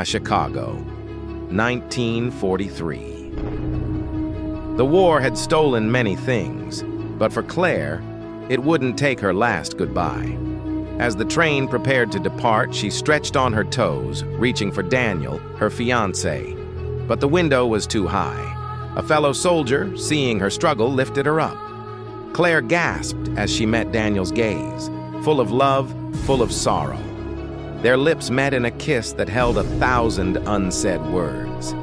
Chicago, 1943. The war had stolen many things, but for Claire, it wouldn't take her last goodbye. As the train prepared to depart, she stretched on her toes, reaching for Daniel, her fiancé. But the window was too high. A fellow soldier, seeing her struggle, lifted her up. Claire gasped as she met Daniel's gaze, full of love, full of sorrow. Their lips met in a kiss that held 1,000 unsaid words.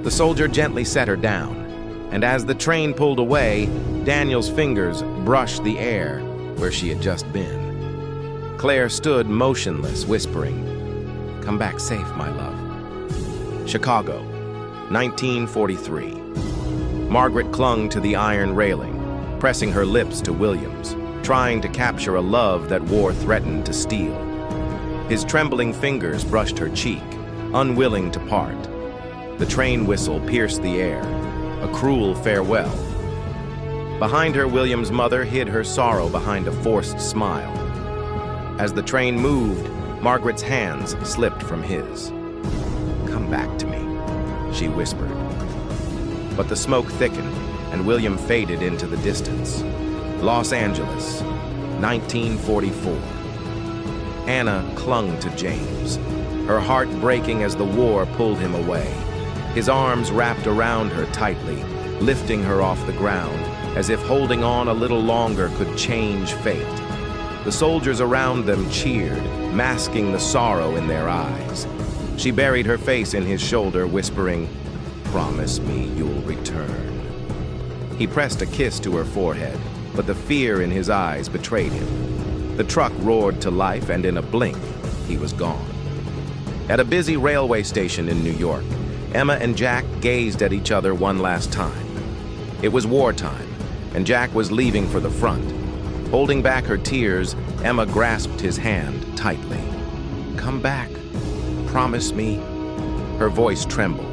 The soldier gently set her down, and as the train pulled away, Daniel's fingers brushed the air where she had just been. Claire stood motionless, whispering, "Come back safe, my love." Chicago, 1943. Margaret clung to the iron railing, pressing her lips to William's, trying to capture a love that war threatened to steal. His trembling fingers brushed her cheek, unwilling to part. The train whistle pierced the air, a cruel farewell. Behind her, William's mother hid her sorrow behind a forced smile. As the train moved, Margaret's hands slipped from his. "Come back to me," she whispered. But the smoke thickened, and William faded into the distance. Los Angeles, 1944. Anna clung to James, her heart breaking as the war pulled him away. His arms wrapped around her tightly, lifting her off the ground, as if holding on a little longer could change fate. The soldiers around them cheered, masking the sorrow in their eyes. She buried her face in his shoulder, whispering, "Promise me you'll return." He pressed a kiss to her forehead, but the fear in his eyes betrayed him. The truck roared to life, and in a blink, he was gone. At a busy railway station in New York, Emma and Jack gazed at each other one last time. It was wartime, and Jack was leaving for the front. Holding back her tears, Emma grasped his hand tightly. "Come back. Promise me." Her voice trembled.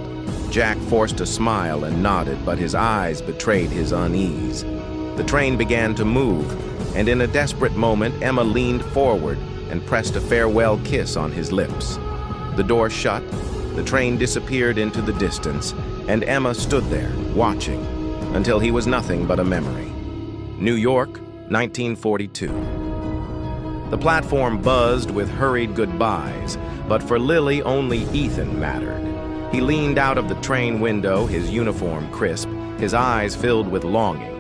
Jack forced a smile and nodded, but his eyes betrayed his unease. The train began to move, and in a desperate moment, Emma leaned forward and pressed a farewell kiss on his lips. The door shut, the train disappeared into the distance, and Emma stood there, watching, until he was nothing but a memory. New York, 1942. The platform buzzed with hurried goodbyes, but for Lily, only Ethan mattered. He leaned out of the train window, his uniform crisp, his eyes filled with longing.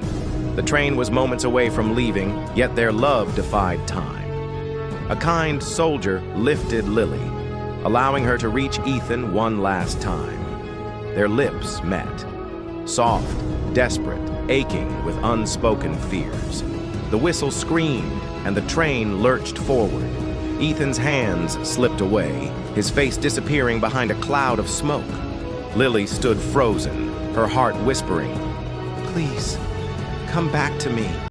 The train was moments away from leaving, yet their love defied time. A kind soldier lifted Lily, allowing her to reach Ethan one last time. Their lips met, soft, desperate, aching with unspoken fears. The whistle screamed, and the train lurched forward. Ethan's hands slipped away, his face disappearing behind a cloud of smoke. Lily stood frozen, her heart whispering, "Please, come back to me."